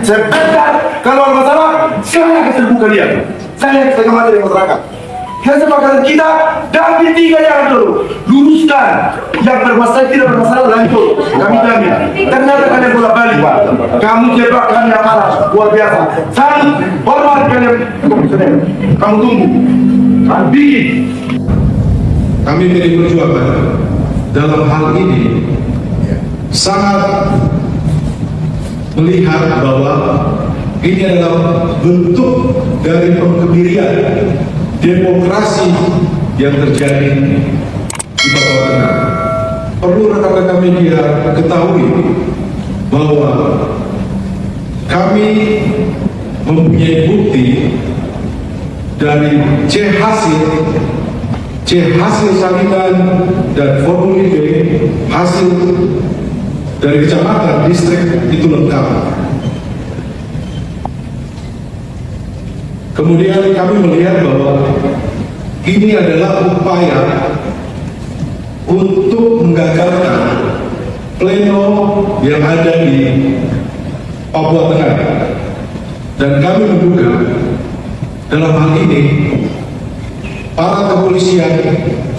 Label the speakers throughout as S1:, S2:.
S1: Sebentar kalau ada masalah, saya akan terbuka dia. Saya setengah mati dari masyarakat. Kesepakatan kita dapat 3 yang dulu luruskan yang bermasalah tidak bermasalah lanjut. Kami jamin. Ternyata kalian bola balik. Kamu jebak kami yang marah luar biasa. Satu, hormat kalian. Kamu tunggu. Kamu bikin.
S2: Kami PDI Perjuangan dalam hal ini sangat melihat bahwa ini adalah bentuk dari pengembirian demokrasi yang terjadi di Papua Tengah. Perlu rekan-rekan media ketahui bahwa kami mempunyai bukti dari C hasil salinan dan formulir D hasil dari kecamatan, distrik itu lengkap. Kemudian kami melihat bahwa ini adalah upaya untuk menggagalkan pleno yang ada di Papua Tengah. Dan kami menduga dalam hal ini para kepolisian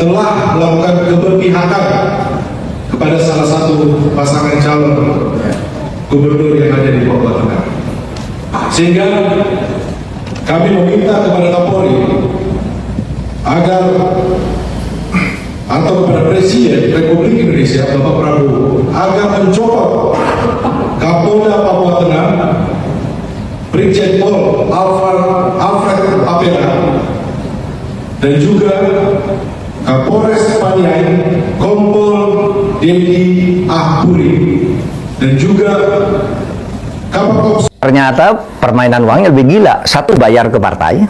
S2: telah melakukan keberpihakan kepada salah satu pasangan calon gubernur yang ada di Papua Tengah. Sehingga kami meminta kepada Kapolri agar atau kepada Presiden Republik Indonesia Bapak Prabowo agar mencopot Kapolda Papua Tengah Brigjen Pol Alfred Papera dan juga Kapolres Paniai Kompol Dedi Ahpuri dan juga Kapolres.
S3: Ternyata permainan uangnya lebih gila. Satu, bayar ke partai,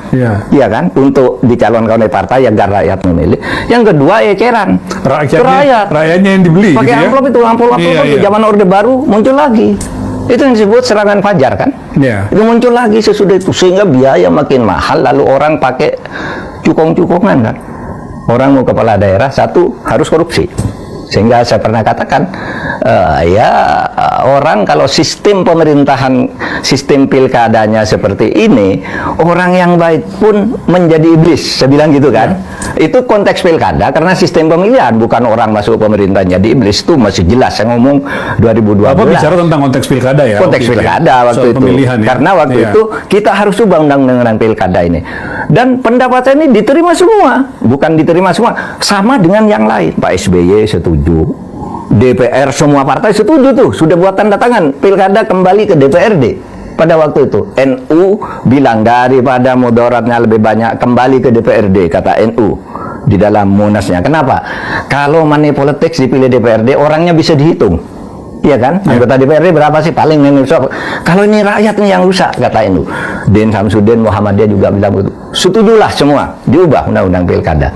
S3: iya kan, untuk dicalonkan oleh partai agar rakyat memilih. Yang kedua, eceran rakyatnya yang dibeli. Pakai gitu amplop ya? Amplop di zaman Orde Baru muncul lagi. Itu yang disebut serangan fajar kan? Itu muncul lagi sesudah itu sehingga biaya makin mahal. Lalu orang pakai cukong-cukongan kan? Orang mau kepala daerah, satu harus korupsi. Sehingga saya pernah katakan, orang kalau sistem pemerintahan, sistem pilkadanya seperti ini, orang yang baik pun menjadi iblis. Saya bilang gitu kan. Itu konteks pilkada, karena sistem pemilihan, bukan orang masuk pemerintahan jadi iblis. Itu masih jelas, saya ngomong 2012.
S4: Apa bicara tentang konteks pilkada ya?
S3: Konteks pilkada waktu itu. Karena waktu itu kita harus ubah undang-undang pilkada ini. Dan pendapat saya ini diterima semua. Bukan diterima semua, sama dengan yang lain. Pak SBY setuju, DPR semua partai setuju tuh, sudah buat tanda tangan pilkada kembali ke DPRD pada waktu itu. NU bilang daripada mudaratnya lebih banyak kembali ke DPRD, kata NU di dalam munasnya. Kenapa? Kalau money politics dipilih DPRD, orangnya bisa dihitung. Iya kan? Anggota DPRD berapa sih paling yang rusak? Kalau ini rakyatnya yang rusak, kata NU. Din Samsudin Muhammadiyah juga bilang begitu. Setujulah semua diubah undang-undang pilkada.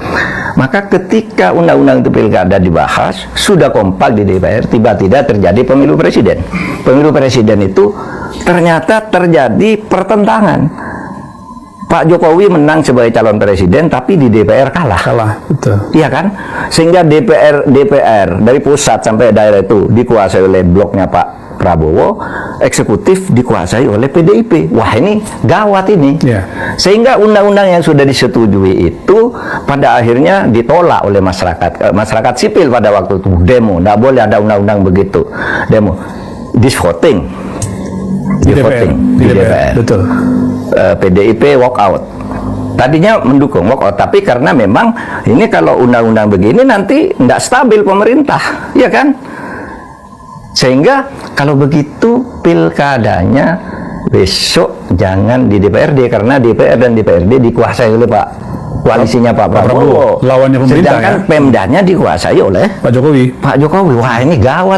S3: Maka ketika undang-undang itu pilkada dibahas, sudah kompak di DPR, tiba-tiba terjadi pemilu presiden. Pemilu presiden itu ternyata terjadi pertentangan. Pak Jokowi menang sebagai calon presiden, tapi di DPR kalah, betul. Iya kan? Sehingga DPR dari pusat sampai daerah itu dikuasai oleh bloknya Pak Prabowo, eksekutif dikuasai oleh PDIP. Wah, ini gawat ini. Sehingga undang-undang yang sudah disetujui itu pada akhirnya ditolak oleh masyarakat sipil pada waktu itu. Demo, tidak boleh ada undang-undang begitu. Demo, disvoting, di DPR. Betul. PDIP walk out. Tadinya mendukung walk out, tapi karena memang ini kalau undang-undang begini nanti tidak stabil pemerintah, ya kan? Sehingga kalau begitu pilkadanya besok jangan di DPRD, karena DPR dan DPRD dikuasai oleh koalisinya Pak Prabowo. Lawannya pemerintah. Sedangkan Pemdanya dikuasai oleh Pak Jokowi. Wah, ini gawat.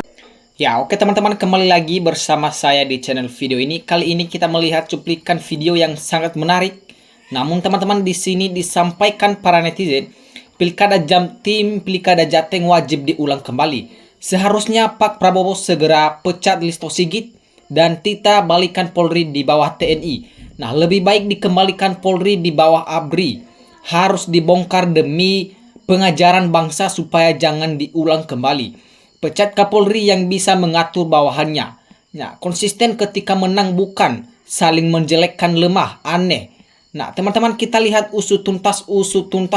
S5: Ya, oke teman-teman, kembali lagi bersama saya di channel video ini. Kali ini kita melihat cuplikan video yang sangat menarik Namun teman-teman di sini disampaikan para netizen, Pilkada Jatim, Pilkada Jateng wajib diulang kembali. Seharusnya Pak Prabowo segera pecat Listo Sigit dan Tita balikan Polri di bawah TNI. Nah, lebih baik dikembalikan Polri di bawah ABRI. Harus dibongkar demi pengajaran bangsa supaya jangan diulang kembali. Pecat Kapolri yang bisa mengatur bawahannya. Nah, konsisten ketika menang bukan saling menjelekkan lemah, aneh. Nah, teman-teman kita lihat usut tuntas,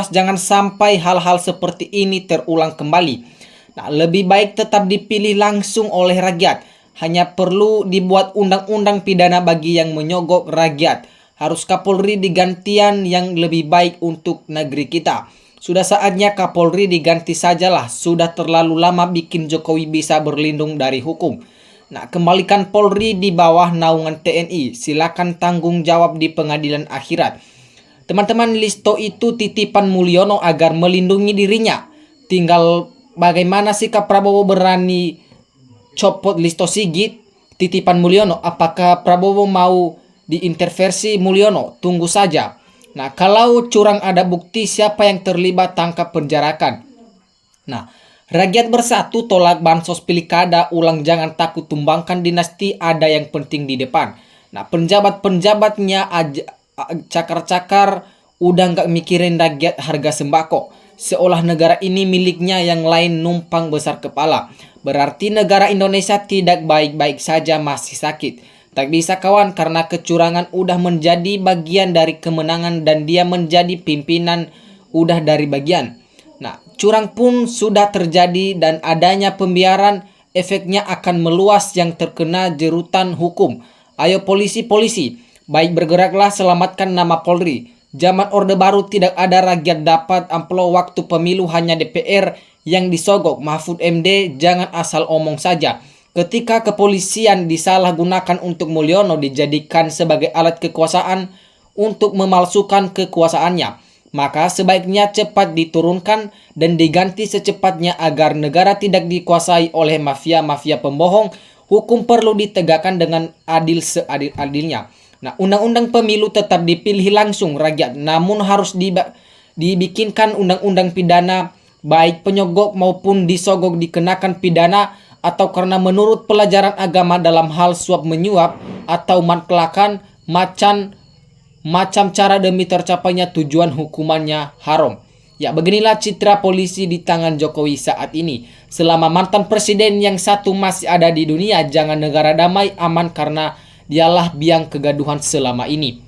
S5: jangan sampai hal-hal seperti ini terulang kembali. Nah, lebih baik tetap dipilih langsung oleh rakyat. Hanya perlu dibuat undang-undang pidana bagi yang menyogok rakyat. Harus Kapolri digantian yang lebih baik untuk negeri kita. Sudah saatnya Kapolri diganti sajalah. Sudah terlalu lama bikin Jokowi bisa berlindung dari hukum. Nah, kembalikan Polri di bawah naungan TNI. Silakan tanggung jawab di pengadilan akhirat. Teman-teman, Listo itu titipan Mulyono agar melindungi dirinya. Tinggal bagaimana sikap Prabowo berani copot Listo Sigit, titipan Mulyono. Apakah Prabowo mau diintervensi Mulyono? Tunggu saja. Nah, kalau curang ada bukti, siapa yang terlibat tangkap penjarakan. Nah, rakyat bersatu tolak bansos pilkada ulang, jangan takut tumbangkan dinasti, ada yang penting di depan. Nah, penjabat-penjabatnya cakar-cakar udah nggak mikirin rakyat harga sembako. Seolah negara ini miliknya, yang lain numpang besar kepala. Berarti negara Indonesia tidak baik-baik saja, masih sakit. Tak bisa kawan, karena kecurangan udah menjadi bagian dari kemenangan dan dia menjadi pimpinan udah dari bagian. Nah, curang pun sudah terjadi dan adanya pembiaran efeknya akan meluas yang terkena jerutan hukum. Ayo polisi-polisi, baik bergeraklah, selamatkan nama Polri. Zaman Orde Baru tidak ada rakyat dapat amplop waktu pemilu, hanya DPR yang disogok. Mahfud MD jangan asal omong saja. Ketika kepolisian disalahgunakan untuk Mulyono dijadikan sebagai alat kekuasaan untuk memalsukan kekuasaannya, maka sebaiknya cepat diturunkan dan diganti secepatnya agar negara tidak dikuasai oleh mafia-mafia pembohong. Hukum perlu ditegakkan dengan adil seadil-adilnya. Nah, undang-undang pemilu tetap dipilih langsung rakyat, namun harus dibikinkan undang-undang pidana, baik penyogok maupun disogok dikenakan pidana, atau karena menurut pelajaran agama dalam hal suap menyuap atau maklakan, macam cara demi tercapainya tujuan, hukumannya haram. Ya, beginilah citra polisi di tangan Jokowi saat ini. Selama mantan presiden yang satu masih ada di dunia, jangan negara damai aman karena dialah biang kegaduhan selama ini.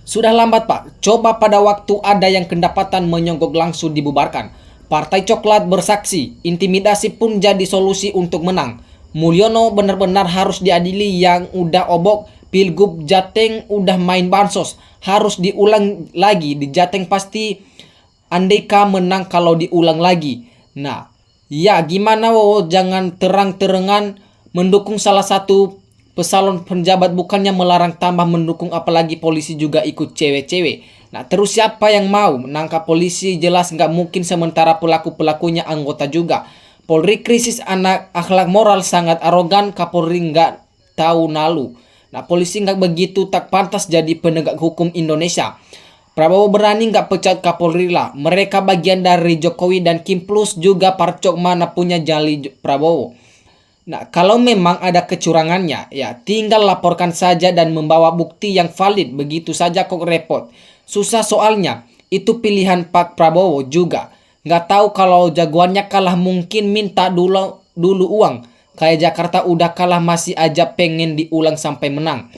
S5: Sudah lambat Pak, coba pada waktu ada yang kedapatan menyogok langsung dibubarkan. Partai Coklat bersaksi, intimidasi pun jadi solusi untuk menang. Mulyono benar-benar harus diadili, yang udah obok Pilgub Jateng udah main bansos. Harus diulang lagi, di Jateng pasti andeka menang kalau diulang lagi. Nah, ya gimana jangan terang-terangan mendukung salah satu pesalon penjabat, bukannya melarang tambah mendukung, apalagi polisi juga ikut cewek-cewek. Nah, terus siapa yang mau menangkap polisi? Jelas nggak mungkin, sementara pelaku-pelakunya anggota juga. Polri krisis anak akhlak moral, sangat arogan. Kapolri nggak tahu nalu. Nah, polisi nggak begitu, tak pantas jadi penegak hukum Indonesia. Prabowo berani nggak pecat Kapolri lah. Mereka bagian dari Jokowi dan Kim, plus juga Parcok, mana punya jali Prabowo. Nah, kalau memang ada kecurangannya, ya tinggal laporkan saja dan membawa bukti yang valid. Begitu saja kok repot. Susah soalnya, itu pilihan Pak Prabowo juga. Nggak tahu kalau jagoannya kalah mungkin minta dulu uang. Kayak Jakarta udah kalah masih aja pengen diulang sampai menang.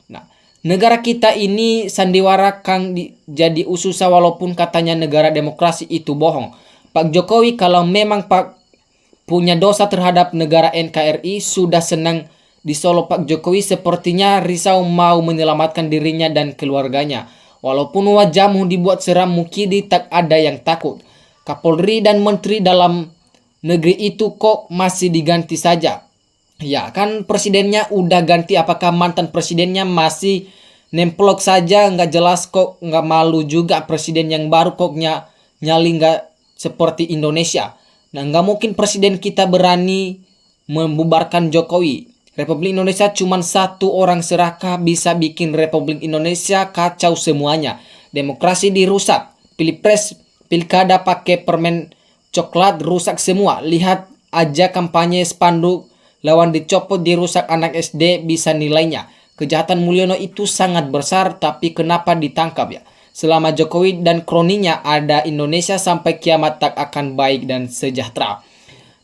S5: Nah, negara kita ini sandiwara Kang jadi ususah, walaupun katanya negara demokrasi itu bohong. Pak Jokowi kalau memang Pak punya dosa terhadap negara NKRI, sudah senang di Solo Pak Jokowi sepertinya risau mau menyelamatkan dirinya dan keluarganya. Walaupun wajahmu dibuat seram mukidi, tak ada yang takut. Kapolri dan menteri dalam negeri itu kok masih diganti saja. Ya kan presidennya udah ganti, apakah mantan presidennya masih nemplok saja? Nggak jelas kok, nggak malu juga presiden yang baru kok nyali nggak seperti Indonesia. Nah, nggak mungkin presiden kita berani membubarkan Jokowi. Republik Indonesia cuma satu orang serakah bisa bikin Republik Indonesia kacau semuanya. Demokrasi dirusak. Pilpres, pilkada pakai permen coklat rusak semua. Lihat aja kampanye spanduk lawan dicopot dirusak anak SD bisa nilainya. Kejahatan Mulyono itu sangat besar, tapi kenapa ditangkap ya? Selama Jokowi dan kroninya ada, Indonesia sampai kiamat tak akan baik dan sejahtera.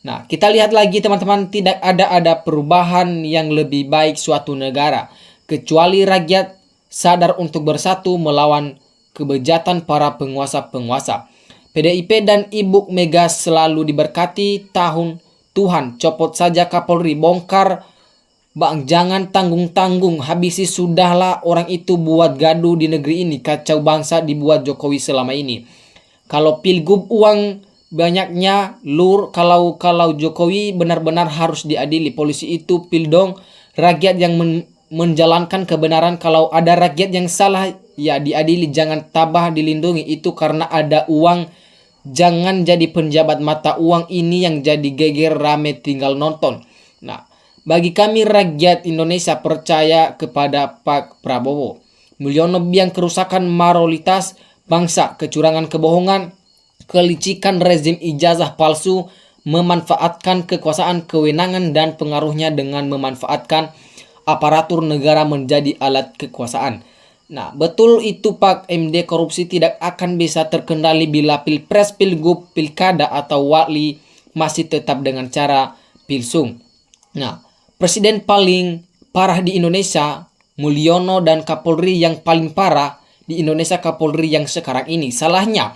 S5: Nah, kita lihat lagi teman-teman, tidak ada perubahan yang lebih baik suatu negara kecuali rakyat sadar untuk bersatu melawan kebejatan para penguasa-penguasa. PDIP dan Ibu Mega selalu diberkati tahun Tuhan. Copot saja Kapolri, bongkar Bang, jangan tanggung-tanggung, habisi sudahlah orang itu buat gaduh di negeri ini. Kacau bangsa dibuat Jokowi selama ini. Kalau pilgub uang banyaknya lur, kalau Jokowi benar-benar harus diadili. Polisi itu pildong rakyat yang menjalankan kebenaran. Kalau ada rakyat yang salah ya diadili, jangan tabah dilindungi. Itu karena ada uang. Jangan jadi penjabat mata uang ini yang jadi geger rame tinggal nonton. Nah, bagi kami rakyat Indonesia percaya kepada Pak Prabowo. Mulyono biang kerusakan moralitas bangsa, kecurangan, kebohongan, kelicikan rezim ijazah palsu, memanfaatkan kekuasaan, kewenangan, dan pengaruhnya dengan memanfaatkan aparatur negara menjadi alat kekuasaan. Nah, betul itu Pak MD, korupsi tidak akan bisa terkendali bila pilpres, pilgub, pilkada, atau wali masih tetap dengan cara pilsung. Nah, presiden paling parah di Indonesia, Mulyono, dan Kapolri yang paling parah di Indonesia, Kapolri yang sekarang ini. Salahnya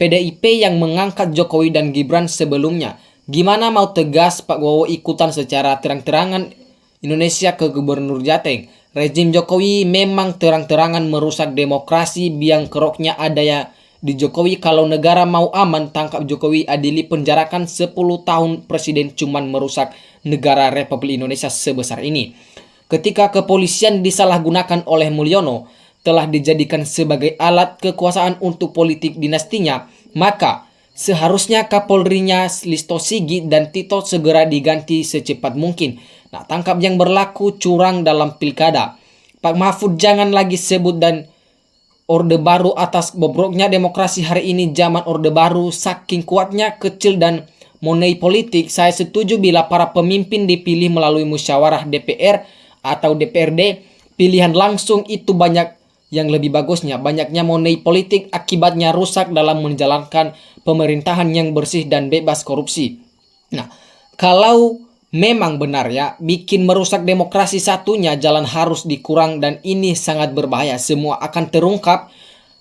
S5: PDIP yang mengangkat Jokowi dan Gibran sebelumnya. Gimana mau tegas Pak Bowo ikutan secara terang-terangan Indonesia ke Gubernur Jateng? Rezim Jokowi memang terang-terangan merusak demokrasi, biang keroknya ada ya di Jokowi. Kalau negara mau aman, tangkap Jokowi, adili, penjarakan 10 tahun. Presiden cuman merusak negara Republik Indonesia sebesar ini. Ketika kepolisian disalahgunakan oleh Mulyono, telah dijadikan sebagai alat kekuasaan untuk politik dinastinya, maka seharusnya Kapolrinya Listo Sigit dan Tito segera diganti secepat mungkin. Nah, tangkap yang berlaku curang dalam pilkada. Pak Mahfud jangan lagi sebut dan Orde Baru atas bobroknya demokrasi hari ini. Zaman Orde Baru saking kuatnya, kecil dan money politik. Saya setuju bila para pemimpin dipilih melalui musyawarah DPR atau DPRD. Pilihan langsung itu banyak yang lebih bagusnya. Banyaknya money politik akibatnya rusak dalam menjalankan pemerintahan yang bersih dan bebas korupsi. Nah, kalau memang benar ya, bikin merusak demokrasi, satunya jalan harus dikurang dan ini sangat berbahaya. Semua akan terungkap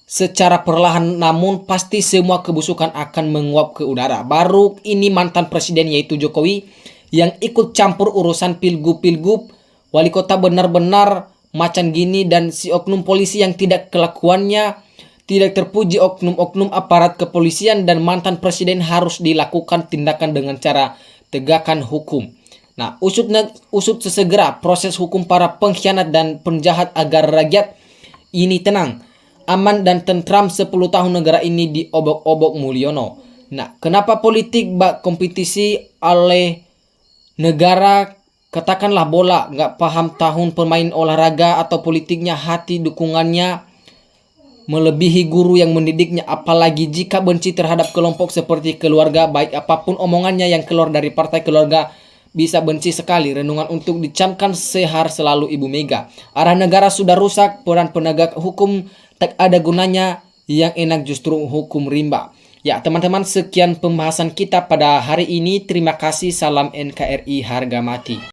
S5: secara perlahan, namun pasti semua kebusukan akan menguap ke udara. Baru ini mantan presiden yaitu Jokowi yang ikut campur urusan pilgub-pilgub, wali kota benar-benar macan gini, dan si oknum polisi yang tidak kelakuannya tidak terpuji, oknum-oknum aparat kepolisian dan mantan presiden harus dilakukan tindakan dengan cara tegakkan hukum. Nah, usut sesegera proses hukum para pengkhianat dan penjahat agar rakyat ini tenang, aman dan tentram 10 tahun negara ini diobok-obok Mulyono. Nah, kenapa politik bak kompetisi oleh negara, katakanlah bola, nggak paham tahun pemain olahraga atau politiknya, hati dukungannya melebihi guru yang mendidiknya, apalagi jika benci terhadap kelompok seperti keluarga, baik apapun omongannya yang keluar dari partai keluarga bisa benci sekali. Renungan untuk dicamkan sehar selalu Ibu Mega. Arah negara sudah rusak, peran penegak hukum tak ada gunanya, yang enak justru hukum rimba. Ya teman-teman, sekian pembahasan kita pada hari ini. Terima kasih, salam NKRI harga mati.